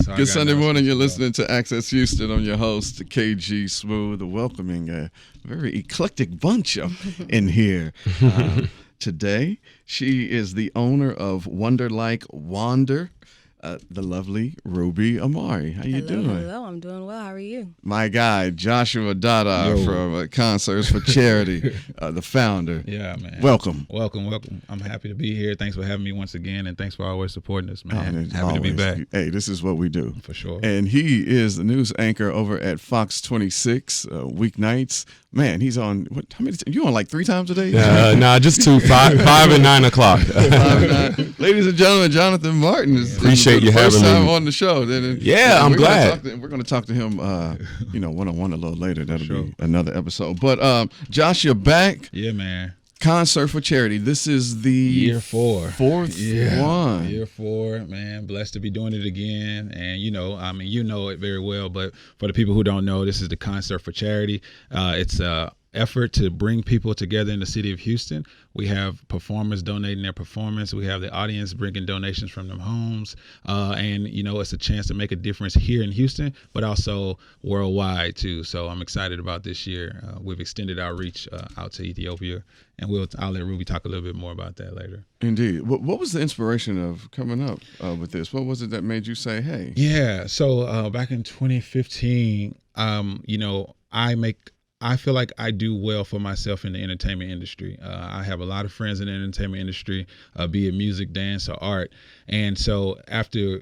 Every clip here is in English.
So Good Sunday morning. You're listening to Access Houston. I'm your host, KG Smooth, welcoming a very eclectic bunch in here. Today, she is the owner of Wonder Like Wander, the lovely Ruby Amare. How you doing? Hello, I'm doing well. How are you? My guy, Joshua Dada from Concerts for Charity, the founder. Yeah, man. Welcome. I'm happy to be here. Thanks for having me once again, and thanks for always supporting us, man. Happy to be always. back. Hey, this is what we do. For sure. And he is the news anchor over at Fox 26 weeknights. Man, he's on, how many? You on like 3 times a day? Nah, just 2, 5 and 9 o'clock. 5 and 9. Ladies and gentlemen, Jonathan Martin is Appreciate you first having time me. on the show. Yeah, I'm glad. We're going to talk to him, one-on-one a little later. That'll be another episode. But Josh, you're back. Yeah, man. Concert for Charity. This is the year 4. Fourth one. Year 4, man. Blessed to be doing it again. And you know it very well. But for the people who don't know, this is the Concert for Charity. It's a effort to bring people together in the city of Houston. We have performers donating their performance. We have the audience bringing donations from their homes. And, it's a chance to make a difference here in Houston, but also worldwide, too. So I'm excited about this year. We've extended our reach out to Ethiopia, and I'll let Ruby talk a little bit more about that later. Indeed. What was the inspiration of coming up with this? What was it that made you say, hey? Yeah. So back in 2015, I feel like I do well for myself in the entertainment industry. I have a lot of friends in the entertainment industry, be it music, dance, or art. And so after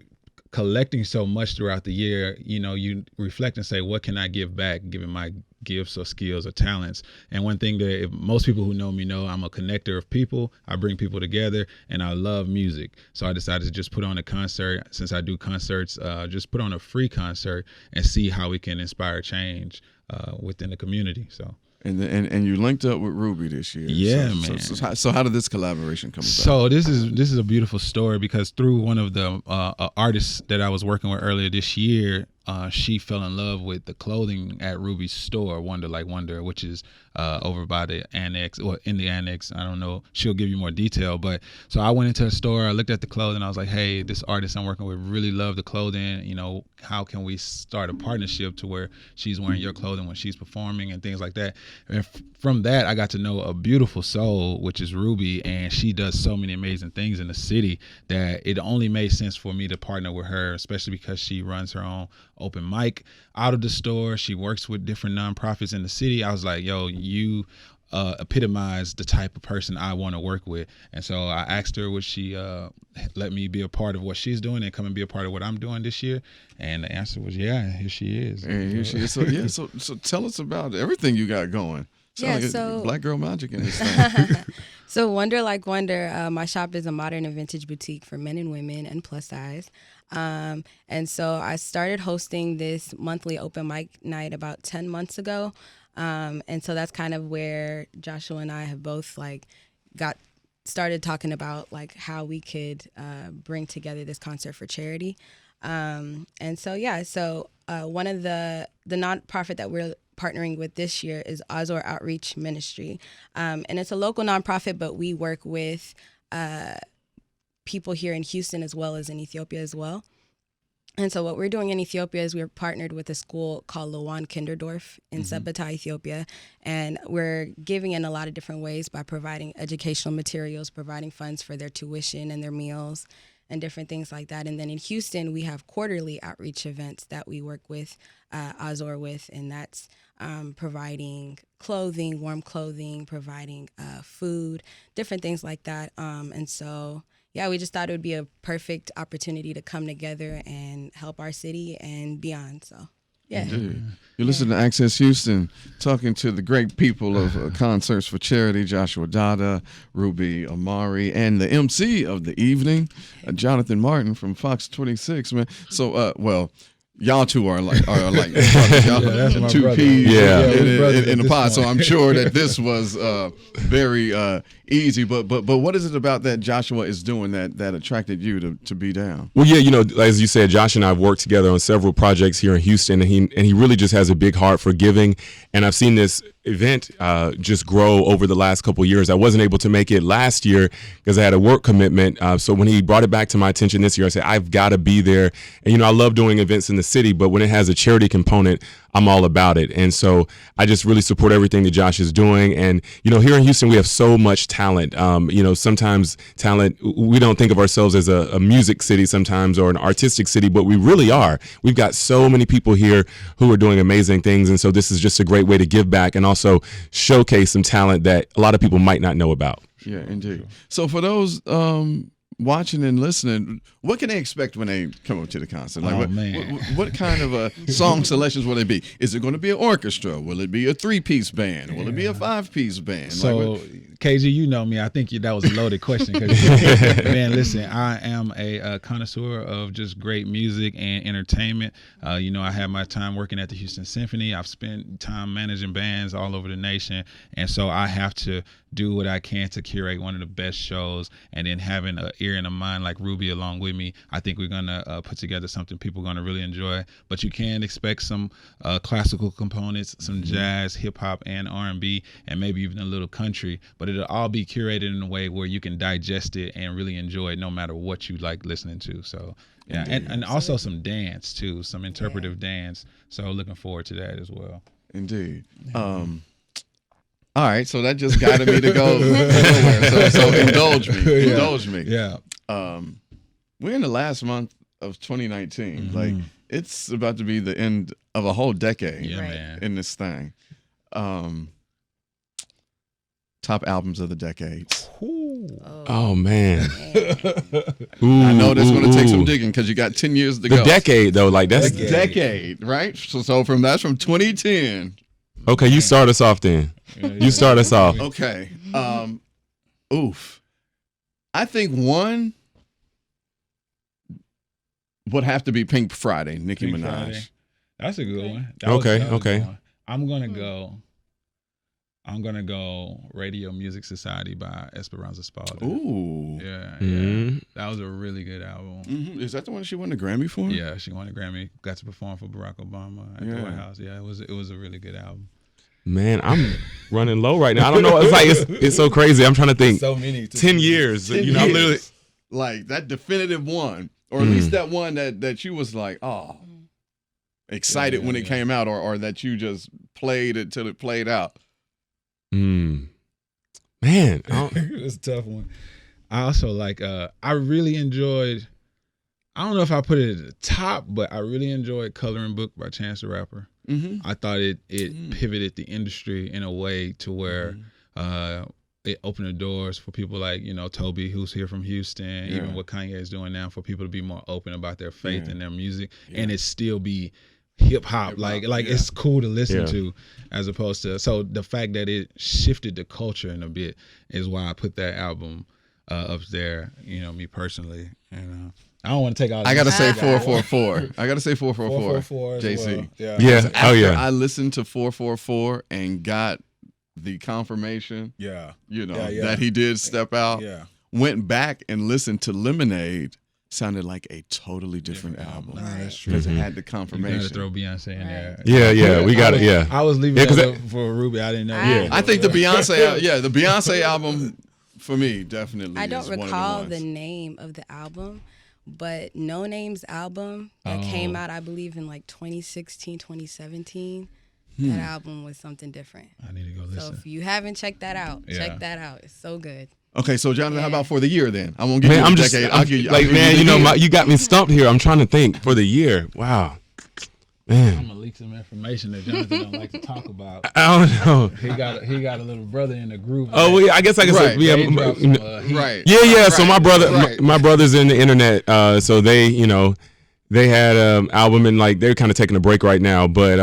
collecting so much throughout the year, you reflect and say, what can I give back, given my gifts or skills or talents? And one thing that most people who know me know, I'm a connector of people. I bring people together, and I love music. So I decided to just put on a concert. Since I do concerts, just put on a free concert and see how we can inspire change within the community. So and you linked up with Ruby this year. Yeah, man. So how did this collaboration come about? So this is a beautiful story, because through one of the artists that I was working with earlier this year, she fell in love with the clothing at Ruby's store, Wonder Like Wonder, which is over by the annex, or in the annex. I don't know. She'll give you more detail. But so I went into her store, I looked at the clothing, I was like, hey, this artist I'm working with really love the clothing. How can we start a partnership to where she's wearing your clothing when she's performing and things like that? And from that, I got to know a beautiful soul, which is Ruby, and she does so many amazing things in the city that it only made sense for me to partner with her, especially because she runs her own open mic out of the store. She works with different nonprofits in the city. I was like, yo, you epitomize the type of person I want to work with. And so I asked her, would she let me be a part of what she's doing and come and be a part of what I'm doing this year? And the answer was, yeah, here she is. And here she is. So tell us about everything you got going. So Black Girl Magic in this thing. So Wonder Like Wonder, my shop is a modern and vintage boutique for men and women and plus size. And so I started hosting this monthly open mic night about 10 months ago. And so that's kind of where Joshua and I have both got started talking about how we could bring together this concert for charity. And so one of the nonprofit that we're partnering with this year is AZOR Outreach Ministry. And it's a local nonprofit, but we work with people here in Houston as well as in Ethiopia as well. And so what we're doing in Ethiopia is we're partnered with a school called Lawan Kinderdorf in Sabata, Ethiopia. And we're giving in a lot of different ways by providing educational materials, providing funds for their tuition and their meals and different things like that. And then in Houston, we have quarterly outreach events that we work with AZOR with, and that's providing clothing, warm clothing, providing food, different things like that. And so we just thought it would be a perfect opportunity to come together and help our city and beyond. So, yeah. Indeed. You're listening to Access Houston, talking to the great people of Concerts for Charity, Joshua Dada, Ruby Amare, and the MC of the evening, Jonathan Martin from Fox 26, man. So, y'all two are like brothers. Y'all two peas in the pod. So I'm sure that this was very easy. But what is it about that Joshua is doing that attracted you to be down? Well, yeah, you know, as you said, Josh and I have worked together on several projects here in Houston, and he really just has a big heart for giving. And I've seen this event just grow over the last couple of years. I wasn't able to make it last year because I had a work commitment. So when he brought it back to my attention this year, I said, I've got to be there. And, you know, I love doing events in the city, but when it has a charity component, I'm all about it. And so I just really support everything that Josh is doing. And, you know, here in Houston, we have so much talent. You know, sometimes talent, we don't think of ourselves as a music city sometimes or an artistic city, but we really are. We've got so many people here who are doing amazing things. And so this is just a great way to give back and also showcase some talent that a lot of people might not know about. Yeah, indeed. So for those watching and listening, what can they expect when they come up to the concert? Like, what kind of song selections will they be? Is it going to be an orchestra? Will it be a 3-piece band? Will it be a 5-piece band? So, KG, you know me. I think that was a loaded question. Man, listen, I am a connoisseur of just great music and entertainment. You know, I had my time working at the Houston Symphony. I've spent time managing bands all over the nation. And so I have to do what I can to curate one of the best shows, and then having an ear and a mind like Ruby along with me, I think we're going to put together something people are going to really enjoy. But you can expect some classical components, some jazz, hip hop, and R&B, and maybe even a little country. But it'll all be curated in a way where you can digest it and really enjoy it no matter what you like listening to. So yeah, and also some dance too, some interpretive dance. So looking forward to that as well. Indeed. All right, so that just guided me to go nowhere. So indulge me. Indulge me. Yeah. We're in the last month of 2019. Like, it's about to be the end of a whole decade in this thing. Top albums of the decades. Oh man. I know that's going to take some digging because you got 10 years to go. The decade though, like that's the decade, right? So that's from 2010. Okay, you start us off then. You start us off. Okay. Oof. I think one would have to be Pink Friday, Nicki Minaj. Friday. That's a good one. Okay. I'm gonna go Radio Music Society by Esperanza Spalding. Ooh. Yeah. That was a really good album. Is that the one she won the Grammy for? Yeah, she won a Grammy. Got to perform for Barack Obama at the White House. Yeah, it was a really good album. Man, I'm running low right now. I don't know. It's like it's so crazy. I'm trying to think. So many. 10 years. 10 you know, years. literally Like that definitive one, or at least that one that you was like, excited when it came out, or that you just played it till it played out. Man, It was a tough one. I also I really enjoyed, I don't know if I put it at the top, but I really enjoyed Coloring Book by Chance the Rapper. I thought it pivoted the industry in a way to where it opened the doors for people like, you know, Toby, who's here from Houston, even what Kanye is doing now, for people to be more open about their faith and their music, and it still be hip hop, like it's cool to listen to, as opposed to, so the fact that it shifted the culture in a bit is why I put that album up there. You know, me personally, and I don't want to take all. I gotta say 444. I gotta say 444. JC. Well. Yeah. I listened to 444 and got the confirmation. Yeah. You know that he did step out. Yeah. Went back and listened to Lemonade. Sounded like a totally different album. Nah, that's true. Because it had the You confirmation. gotta throw Beyonce in there. Yeah, we got it. Yeah, I was leaving that up for Ruby. I didn't know. I think the Beyonce album for me definitely. I don't is one of recall the the ones. name of the album, but No Name's album that came out, I believe, in like 2016, 2017. That album was something different. I need to go listen. So if you haven't checked that out, check that out. It's so good. Okay, so Jonathan, how about for the year then? I won't give you I'm a just decade. I'll give you you got me stumped here. I'm trying to think for the year. Wow, man. I'm gonna leak some information that Jonathan don't like to talk about. I don't know. He got a little brother in the group. Oh, well, I guess I can say Right. Yeah. So my brother, my brother's in the internet. So they, they had an album and like they're kind of taking a break right now, but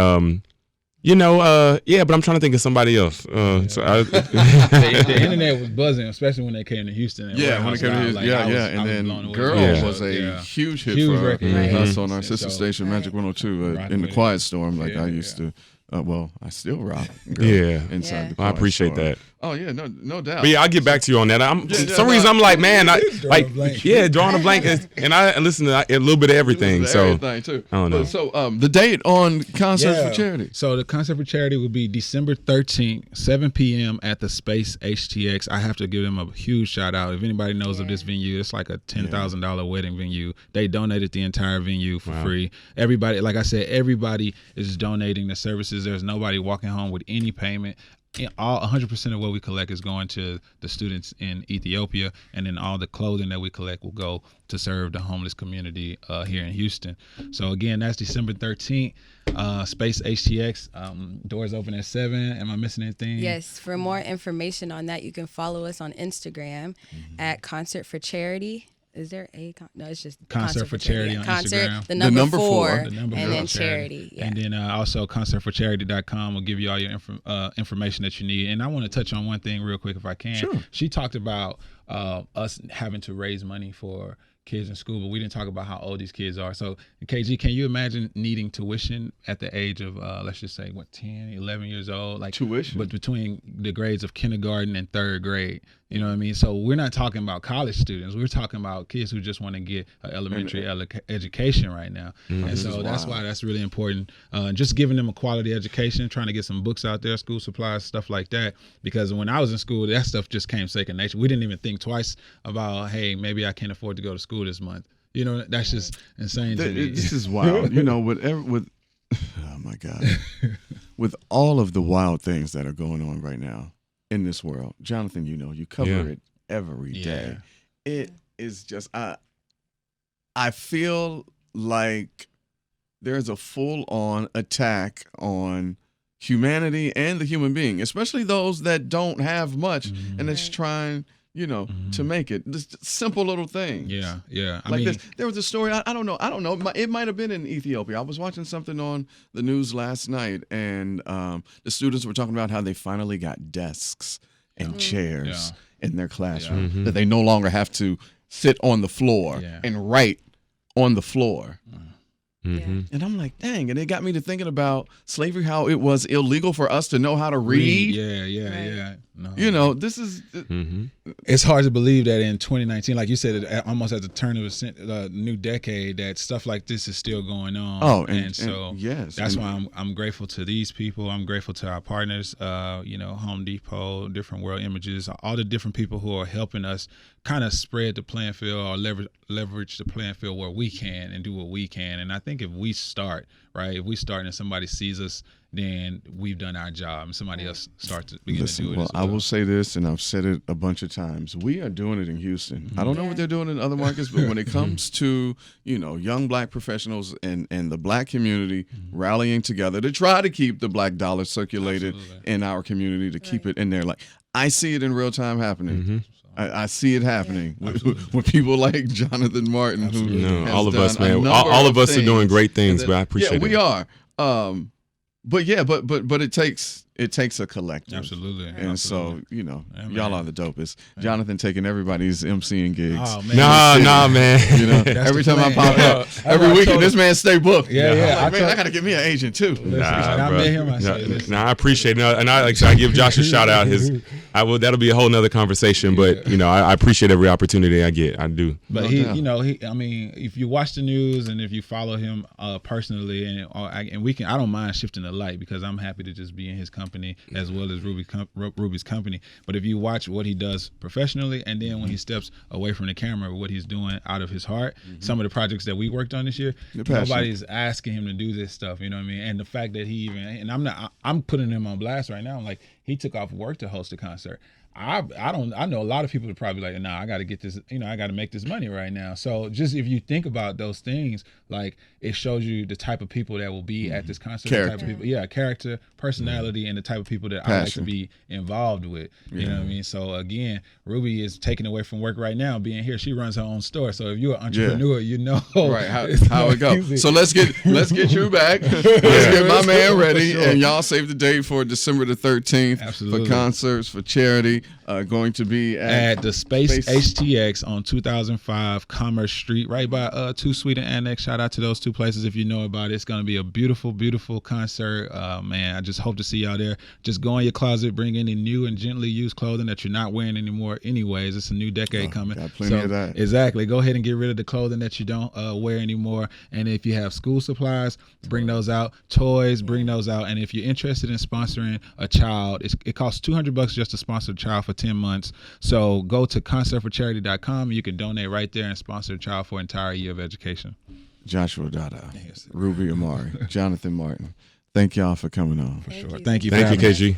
but I'm trying to think of somebody else. The internet was buzzing, especially when they came to Houston. When they came to Houston, and then "Girl" was a huge hit for record, us on our sister station, Magic 102, in the Quiet Storm. I used to Well, I still rock. Girl, Yeah. inside the I coin appreciate store. that. Oh yeah, no doubt. But yeah, I'll get back to you on that. For some no, reason I'm like, man, drawing a blank. drawing a blank, and I listen to a little bit of everything. So everything too. I don't know. So the date on Concerts for Charity. So the concert for charity will be December 13th, 7 p.m. at the Space HTX. I have to give them a huge shout out. If anybody knows of this venue, it's like a $10,000 wedding venue. They donated the entire venue for free. Everybody, like I said, everybody is donating the services. There's nobody walking home with any payment. All 100% of what we collect is going to the students in Ethiopia, and then all the clothing that we collect will go to serve the homeless community here in Houston. So again, that's December 13th. Space HTX. Doors open at 7. Am I missing anything? Yes. For more information on that, you can follow us on Instagram at Concert for Charity. Is there a no? It's just Concert for Charity on Concert, Instagram. the number 4, The number and four, then charity. Yeah. And then also concertforcharity.com will give you all your information that you need. And I want to touch on one thing real quick if I can. Sure. She talked about us having to raise money for kids in school, but we didn't talk about how old these kids are. So KG, can you imagine needing tuition at the age of let's just say 10, 11 years old? Like Tuition? But between the grades of kindergarten and 3rd grade. You know what I mean? So we're not talking about college students. We're talking about kids who just want to get an elementary education right now. And so that's why that's really important. Just giving them a quality education, trying to get some books out there, school supplies, stuff like that. Because when I was in school, that stuff just came second nature. We didn't even think twice about, hey, maybe I can't afford to go to school this month. You know, that's just insane to me. This is wild. You know, with oh my God, with all of the wild things that are going on right now in this world, Jonathan, you know, you cover it every day. It is just I feel like there's a full-on attack on humanity and the human being, especially those that don't have much and that's trying, you know, to make it. This simple little thing. Yeah. I Like mean, this. There was a story. I don't know. It might have been in Ethiopia. I was watching something on the news last night, and the students were talking about how they finally got desks and chairs in their classroom, that they no longer have to sit on the floor and write on the floor. And I'm like, dang. And it got me to thinking about slavery, how it was illegal for us to know how to read. Yeah. No. You know, this is. It's hard to believe that in 2019, like you said, almost at the turn of the new decade, that stuff like this is still going on. Oh, and so yes. that's why I'm grateful to these people. I'm grateful to our partners, you know, Home Depot, Different World Images, all the different people who are helping us kind of spread the playing field or leverage the playing field where we can and do what we can. And I think if we start, right, if we start and somebody sees us, then we've done our job, and somebody else starts to begin to do it. Well, as well. I will say this, and I've said it a bunch of times. We are doing it in Houston. I don't know what they're doing in other markets, but when it comes to, you know, young black professionals and the black community rallying together to try to keep the black dollar circulated in our community, to keep it in there, like I see it in real time happening. I see it happening with people like Jonathan Martin, who all of us, man, all of us are doing great things, but I appreciate it. Yeah, we are. But it takes a collective. Absolutely. And so, you know, y'all are the dopest. Jonathan taking everybody's MCing gigs. Oh, man. Nah, man. You know, every time I pop up, every weekend, this man stay booked. Yeah. I'm like, man, I got to get me an agent too. I met him. I said, I appreciate it. And I give Josh a shout out. That'll be a whole nother conversation. But you know, I appreciate every opportunity I get. I do. But I mean, if you watch the news and if you follow him personally, and I don't mind shifting the light, because I'm happy to just be in his company as well as Ruby's company. But if you watch what he does professionally, and then when he steps away from the camera, what he's doing out of his heart, some of the projects that we worked on this year, nobody's asking him to do this stuff. You know what I mean? And the fact that he even, and I'm putting him on blast right now. Like, he took off work to host a concert. I know a lot of people are probably like, nah, I got to get this, you know, I got to make this money right now. So just if you think about those things, like, it shows you the type of people that will be at this concert. Character. The type of people, character, personality, and the type of people that I like to be involved with. You know what I mean? So again, Ruby is taken away from work right now being here. She runs her own store. So if you're an entrepreneur, you know right how it goes. So let's get you back. Let's get my man ready, and y'all save the date for December the 13th for concerts for charity. going to be at the Space HTX on 2005 Commerce Street, right by Too Sweet and Annex. Shout out to those two places if you know about it. It's going to be a beautiful, beautiful concert. Man, I just hope to see y'all there. Just go in your closet, bring any new and gently used clothing that you're not wearing anymore anyways. It's a new decade coming. Got plenty of that. Exactly. Go ahead and get rid of the clothing that you don't wear anymore. And if you have school supplies, bring those out. Toys, bring those out. And if you're interested in sponsoring a child, it costs $200 just to sponsor a child for 10 months. So go to concertforcharity.com. You can donate right there and sponsor a child for an entire year of education. Joshua Dada, Ruby Amare, Jonathan Martin. Thank y'all for coming on. For sure. Thank you, KG.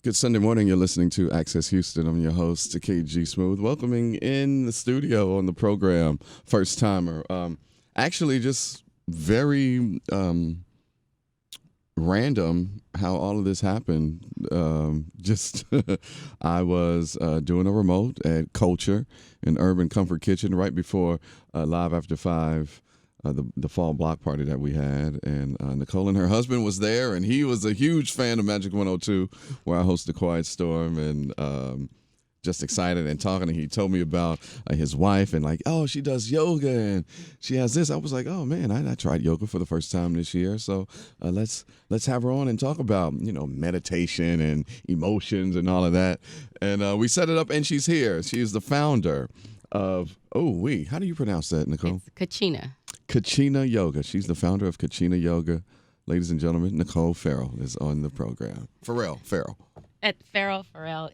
Good Sunday morning. You're listening to Access Houston. I'm your host, KG Smooth. Welcoming in the studio on the program, first timer. Actually, just very random how all of this happened. I was doing a remote at Culture and Urban Comfort Kitchen right before Live After 5. The fall block party that we had, and Nicole and her husband was there, and he was a huge fan of Magic 102, where I host the Quiet Storm, and just excited and talking. And he told me about his wife and like, oh, she does yoga and she has this. I was like, oh man, I tried yoga for the first time this year, so let's have her on and talk about meditation and emotions and all of that. And we set it up, and she's here. She is the founder of how do you pronounce that, Nicole? It's Kachina. Kachina Yoga. She's the founder of Kachina Yoga. Ladies and gentlemen, Nicole Ferrel is on the program. Ferrel. At Ferrel,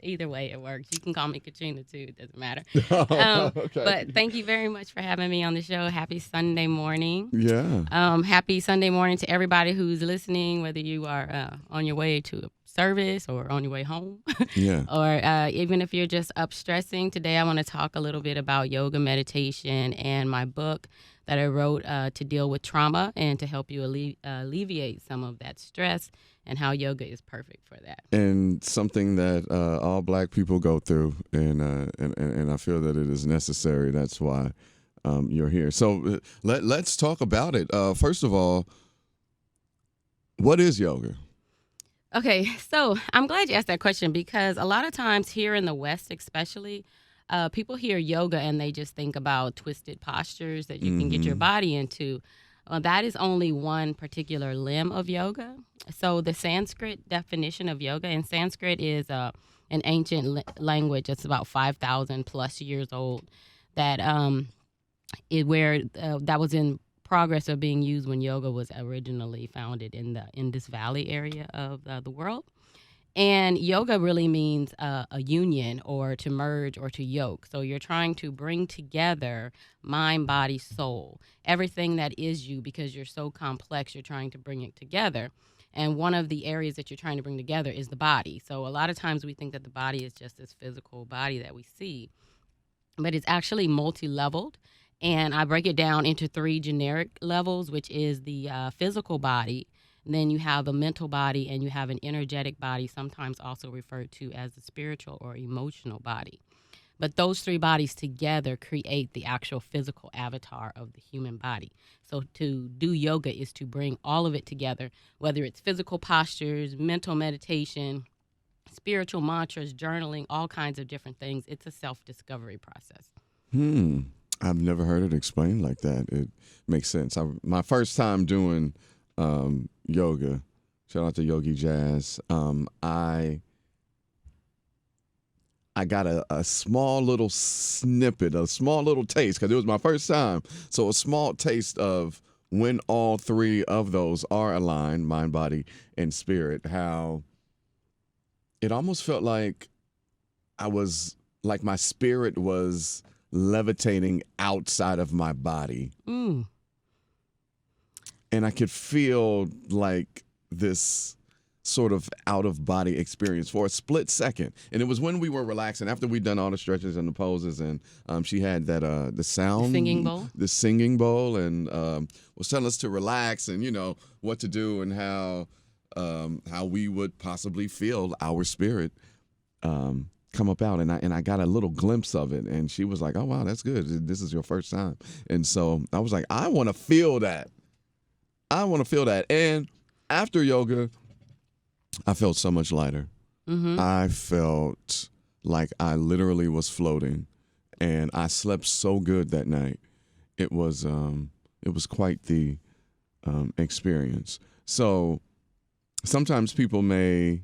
either way it works. You can call me Kachina too. It doesn't matter. Okay. But thank you very much for having me on the show. Happy Sunday morning. Yeah. Happy Sunday morning to everybody who's listening, whether you are on your way to a service or on your way home. Yeah. Or even if you're just up stressing. Today I want to talk a little bit about yoga meditation and my book that I wrote to deal with trauma and to help you alleviate some of that stress, and how yoga is perfect for that. And something that all Black people go through, and I feel that it is necessary. That's why you're here. So let's talk about it. First of all, what is yoga? Okay, so I'm glad you asked that question, because a lot of times here in the West especially, people hear yoga and they just think about twisted postures that you can get your body into. That is only one particular limb of yoga. So the Sanskrit definition of yoga, and Sanskrit is an ancient language that's about 5,000 plus years old, that that was in progress of being used when yoga was originally founded in the Indus Valley area of the world. And yoga really means a union, or to merge, or to yoke. So you're trying to bring together mind, body, soul, everything that is you, because you're so complex, you're trying to bring it together. And one of the areas that you're trying to bring together is the body. So a lot of times we think that the body is just this physical body that we see, but it's actually multi-leveled. And I break it down into 3 generic levels, which is the physical body. And then you have a mental body, and you have an energetic body, sometimes also referred to as the spiritual or emotional body. But those 3 bodies together create the actual physical avatar of the human body. So to do yoga is to bring all of it together, whether it's physical postures, mental meditation, spiritual mantras, journaling, all kinds of different things. It's a self-discovery process. I've never heard it explained like that. It makes sense. My first time doing yoga, shout out to Yogi Jazz, I got a small little snippet, a small little taste, because it was my first time. So a small taste of when all 3 of those are aligned, mind, body, and spirit, how it almost felt like my spirit was levitating outside of my body. And I could feel like this sort of out-of-body experience for a split second. And it was when we were relaxing, after we'd done all the stretches and the poses, and she had that the sound. The singing bowl, and was telling us to relax and, what to do, and how we would possibly feel our spirit come about. And I got a little glimpse of it, and she was like, oh, wow, that's good. This is your first time. And so I was like, I want to feel that. And after yoga, I felt so much lighter. I felt like I literally was floating, and I slept so good that night. It was quite the experience. So sometimes people may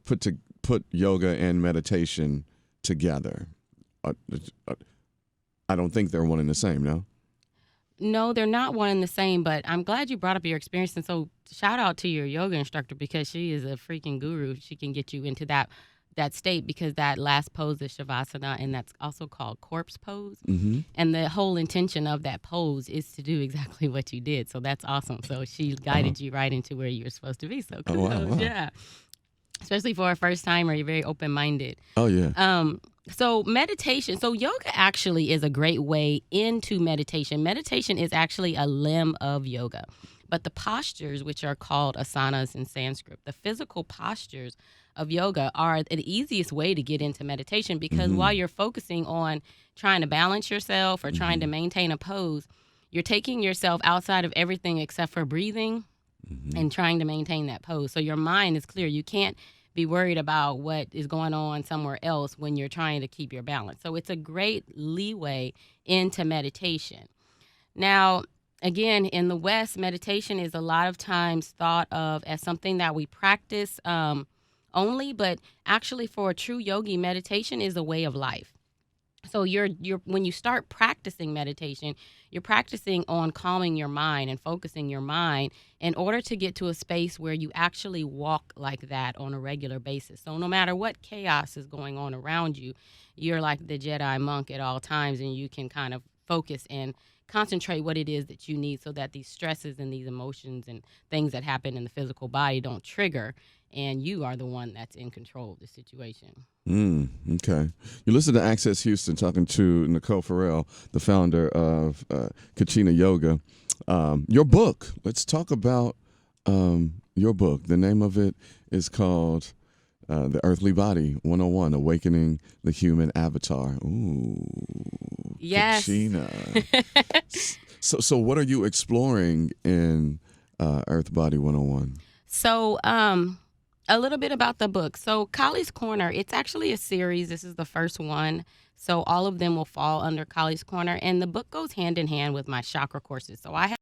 put yoga and meditation together. Uh, I don't think they're one and the same. No. No, they're not one and the same, but I'm glad you brought up your experience. And so shout out to your yoga instructor because she is a freaking guru. She can get you into that state because that last pose is Shavasana, and that's also called corpse pose. Mm-hmm. And the whole intention of that pose is to do exactly what you did. So that's awesome. So she guided you right into where you were supposed to be. So kudos, wow. yeah. Especially for a first timer, you're very open-minded. Oh yeah. So meditation, so yoga actually is a great way into meditation. Meditation is actually a limb of yoga. But the postures, which are called asanas in Sanskrit, the physical postures of yoga are the easiest way to get into meditation because while you're focusing on trying to balance yourself or trying to maintain a pose, you're taking yourself outside of everything except for breathing and trying to maintain that pose. So your mind is clear. You can't be worried about what is going on somewhere else when you're trying to keep your balance. So it's a great leeway into meditation. Now, again, in the West, meditation is a lot of times thought of as something that we practice only, but actually for a true yogi, meditation is a way of life. So you're when you start practicing meditation, you're practicing on calming your mind and focusing your mind in order to get to a space where you actually walk like that on a regular basis. So no matter what chaos is going on around you, you're like the Jedi monk at all times, and you can kind of focus and concentrate what it is that you need so that these stresses and these emotions and things that happen in the physical body don't trigger, and you are the one that's in control of the situation. Okay. You listen to Access Houston talking to Nicole Ferrel, the founder of Kachina Yoga. Your book, let's talk about your book. The name of it is called The Earthly Body 101, Awakening the Human Avatar. Ooh, Yes. Kachina. So what are you exploring in Earth Body 101? So, a little bit about the book. So, Kali's Korner, it's actually a series. This is the first one. So, all of them will fall under Kali's Korner. And the book goes hand in hand with my chakra courses. So, I have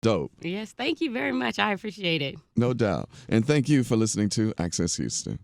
dope. Yes, thank you very much. I appreciate it. No doubt. And thank you for listening to Access Houston.